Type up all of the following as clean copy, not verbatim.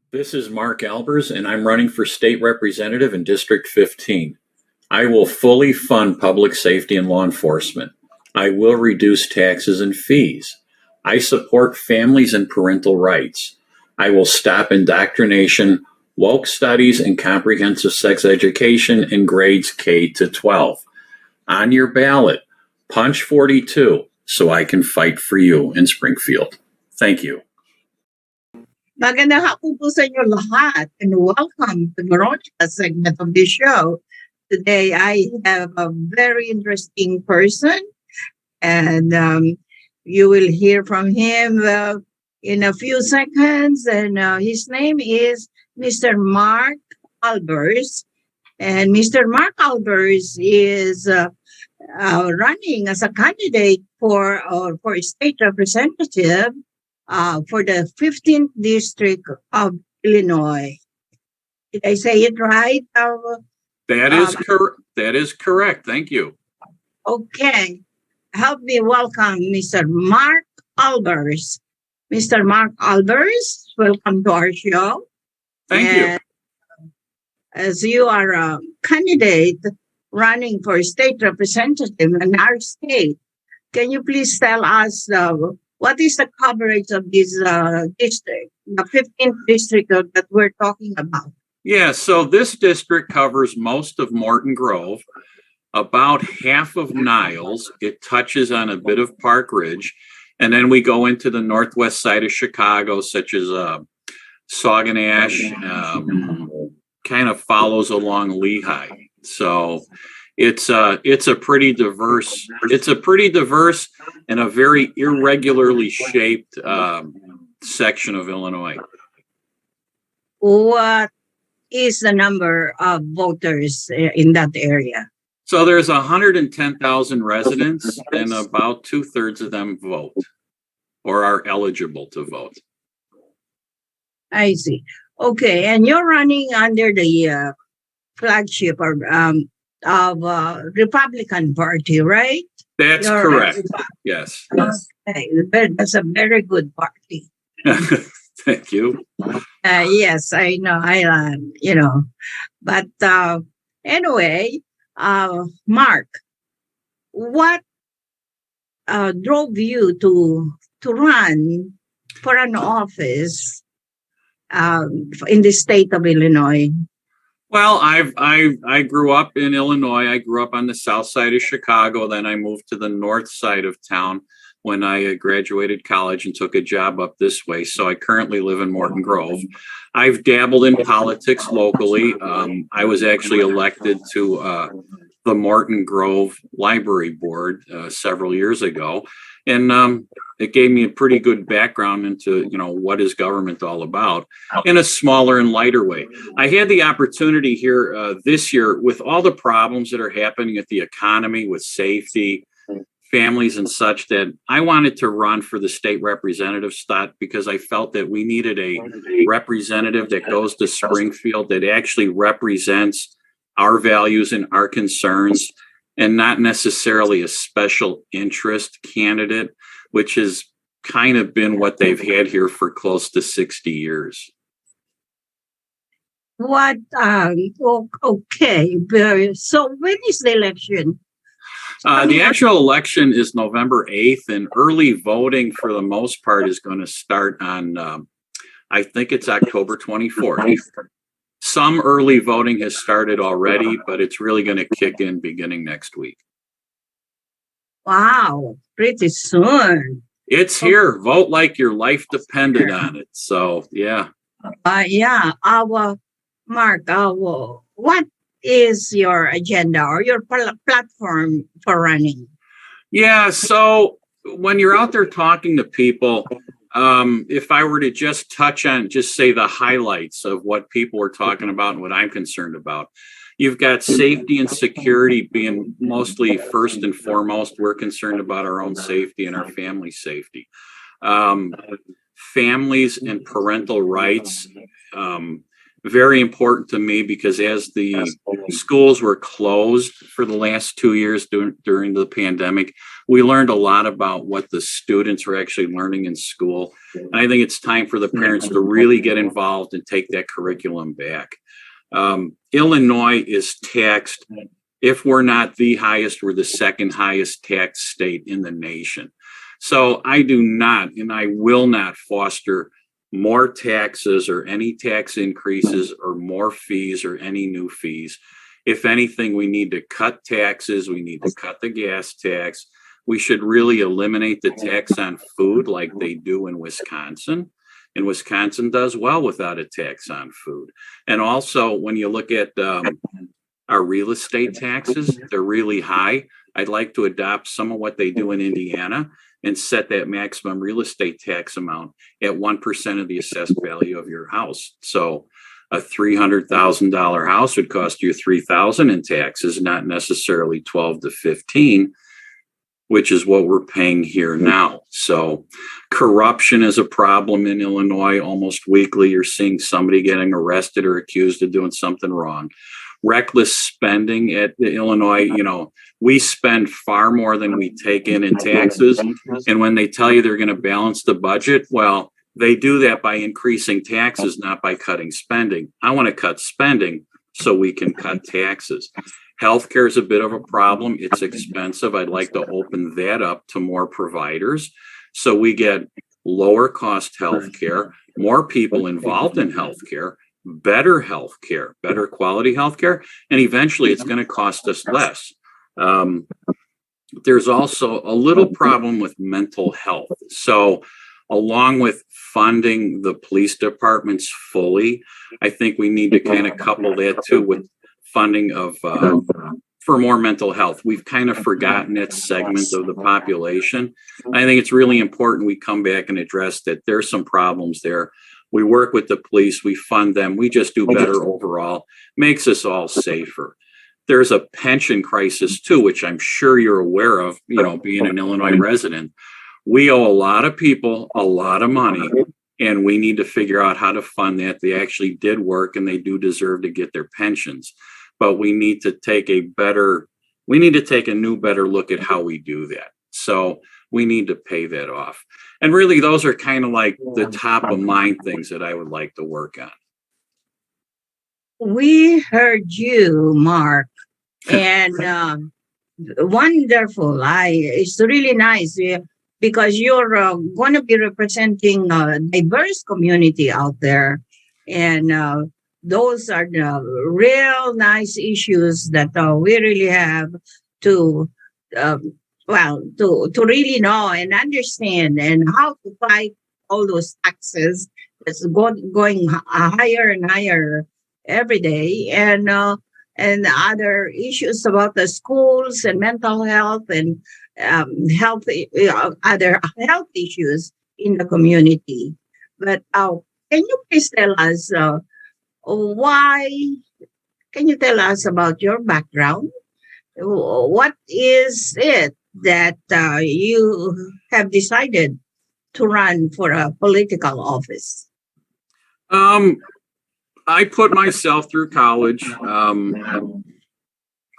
This is Mark Albers, and I'm running for state representative in District 15. I will fully fund public safety and law enforcement. I will reduce taxes and fees. I support families and parental rights. I will stop indoctrination, woke studies, and comprehensive sex education in grades K to 12. On your ballot, punch 42 so I can fight for you in Springfield. Thank you. Magandang hapon po sa inyo lahat and welcome to the broadcast segment of the show. Today I have a very interesting person and you will hear from him in a few seconds, and his name is Mr. Mark Albers. And Mr. Mark Albers is running as a candidate for state representative for the 15th District of Illinois. Did I say it right? That is correct. Thank you. Okay. Help me welcome Mr. Mark Albers. Mr. Mark Albers, welcome to our show. Thank you. As you are a candidate running for state representative in our state, can you please tell us what is the coverage of this district, the 15th district that we're talking about? Yeah, so this district covers most of Morton Grove, about half of Niles. It touches on a bit of Park Ridge, and then we go into the northwest side of Chicago, such as Sauganash, kind of follows along Lehigh. So it's a pretty diverse and a very irregularly shaped section of Illinois. What is the number of voters in that area? So there's 110,000 residents, and about 2/3 of them vote or are eligible to vote. I see. Okay, and you're running under the flagship of Republican Party, right? That's correct. Yes. Okay, that's a very good party. Thank you. Yes, I know. But anyway, Mark, what drove you to run for an office in the state of Illinois? Well, I grew up in Illinois. I grew up on the south side of Chicago. Then I moved to the north side of town when I graduated college and took a job up this way. So I currently live in Morton Grove. I've dabbled in politics locally. I was actually elected to the Morton Grove Library Board several years ago. And it gave me a pretty good background into, what is government all about in a smaller and lighter way. I had the opportunity here this year with all the problems that are happening at the economy with safety, families and such, that I wanted to run for the state representative slot because I felt that we needed a representative that goes to Springfield that actually represents our values and our concerns, and not necessarily a special interest candidate, which has kind of been what they've had here for close to 60 years. Okay. So when is the election? The actual election is November 8th, and early voting for the most part is going to start on, I think it's October 24th. Some early voting has started already, but it's really going to kick in beginning next week. Wow, pretty soon. It's here. Vote like your life depended on it. So, yeah. Mark, what is your agenda or your platform for running? Yeah, so when you're out there talking to people, if I were to just touch on, just say the highlights of what people are talking about and what I'm concerned about, you've got safety and security being mostly first and foremost. We're concerned about our own safety and our family's safety. Families and parental rights, very important to me, because as the schools were closed for the last 2 years during the pandemic, We learned a lot about what the students were actually learning in school. And I think it's time for the parents to really get involved and take that curriculum back. Illinois is taxed. If we're not the highest, we're the second highest tax state in the nation. So I do not, and I will not foster more taxes or any tax increases or more fees or any new fees. If anything, we need to cut taxes. We need to cut the gas tax. We should really eliminate the tax on food like they do in Wisconsin. And Wisconsin does well without a tax on food. And also, when you look at our real estate taxes, they're really high. I'd like to adopt some of what they do in Indiana and set that maximum real estate tax amount at 1% of the assessed value of your house. So a $300,000 house would cost you $3,000 in taxes, not necessarily 12 to 15, which is what we're paying here now. So corruption is a problem in Illinois. Almost weekly, you're seeing somebody getting arrested or accused of doing something wrong. Reckless spending at Illinois, we spend far more than we take in taxes. And when they tell you they're going to balance the budget, well, they do that by increasing taxes, not by cutting spending. I want to cut spending so we can cut taxes. Healthcare is a bit of a problem. It's expensive. I'd like to open that up to more providers so we get lower cost healthcare, more people involved in healthcare, better healthcare, better quality healthcare, and eventually it's going to cost us less. There's also a little problem with mental health. So along with funding the police departments fully, I think we need to kind of couple that too with funding of for more mental health. We've kind of forgotten that segment of the population. I think it's really important we come back and address that there's some problems there. We work with the police, we fund them, we just do better overall, makes us all safer. There's a pension crisis too, which I'm sure you're aware of, being an Illinois resident. We owe a lot of people a lot of money, and we need to figure out how to fund that. They actually did work and they do deserve to get their pensions. But we need to take a new, better look at how we do that. So we need to pay that off. And really, those are kind of like the top of mind things that I would like to work on. We heard you, Mark, and wonderful. It's really nice because you're going to be representing a diverse community out there, and those are the real nice issues that we really have to to really know and understand and how to fight all those taxes that's going higher and higher every day, and other issues about the schools and mental health and other health issues in the community. But can you please tell us why? Can you tell us about your background? What is it that you have decided to run for a political office? I put myself through college.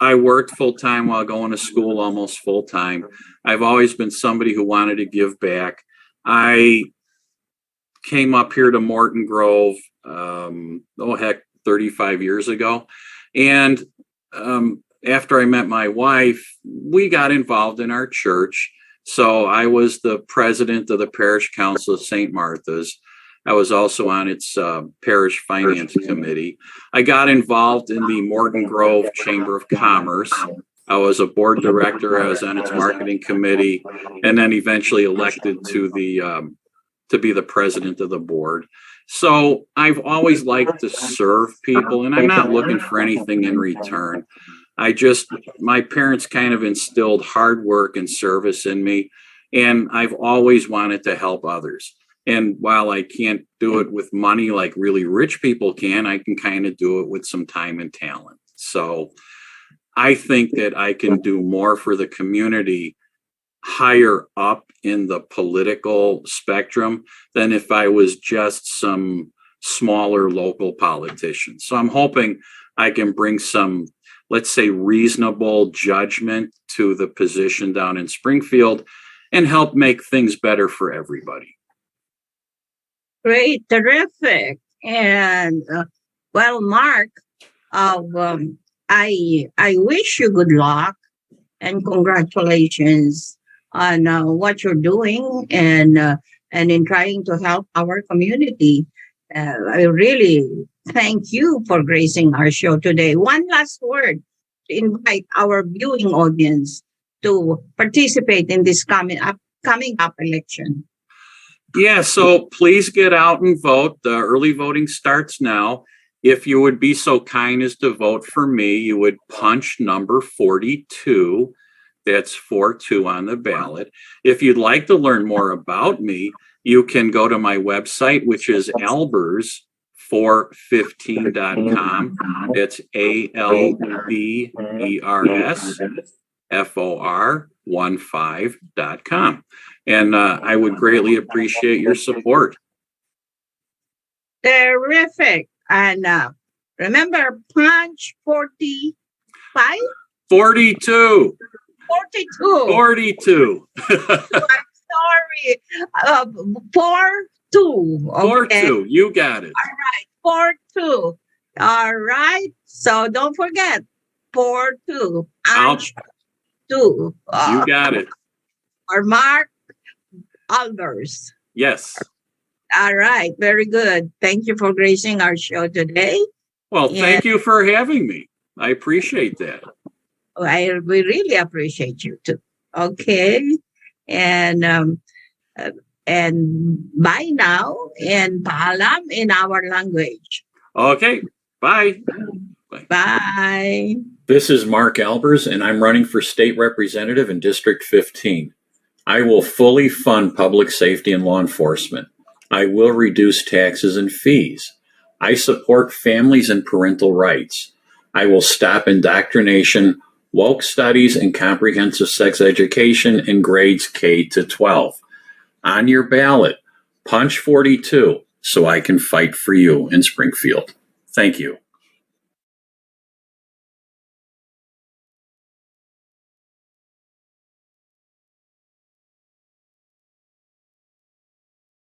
I worked full time while going to school almost full time. I've always been somebody who wanted to give back. I came up here to Morton Grove, 35 years ago. And after I met my wife, we got involved in our church. So I was the president of the parish council of St. Martha's. I was also on its parish finance committee. I got involved in the Morton Grove Chamber of Commerce. I was a board director. I was on its marketing committee, and then eventually elected to be the president of the board. So I've always liked to serve people, and I'm not looking for anything in return. My parents kind of instilled hard work and service in me, and I've always wanted to help others. And while I can't do it with money like really rich people can, I can kind of do it with some time and talent. So I think that I can do more for the community higher up in the political spectrum than if I was just some smaller local politician. So I'm hoping I can bring some let's say, reasonable judgment to the position down in Springfield and help make things better for everybody. Great, terrific. And well, Mark, I wish you good luck and congratulations on what you're doing and in trying to help our community. I really thank you for gracing our show today. One last word to invite our viewing audience to participate in this coming up election. Yeah, so please get out and vote. The early voting starts now. If you would be so kind as to vote for me, you would punch number 42. That's 42 on the ballot. If you'd like to learn more about me, you can go to my website, which is albers415.com. That's ALBERSFOR15.com. And I would greatly appreciate your support. Terrific. And remember, punch 45? 42. 42. 42. Sorry. 42. Okay. 42. You got it. All right. 42. All right. So don't forget, 42. Punch 2. You got it. Or Mark Albers. Yes. All right. Very good. Thank you for gracing our show today. Well, thank you for having me. I appreciate that. We really appreciate you too. Okay. And bye now and paalam in our language. Okay. Bye. Bye. This is Mark Albers, and I'm running for state representative in District 15. I will fully fund public safety and law enforcement. I will reduce taxes and fees. I support families and parental rights. I will stop indoctrination, woke studies, and comprehensive sex education in grades K to 12. On your ballot, punch 42 so I can fight for you in Springfield. Thank you.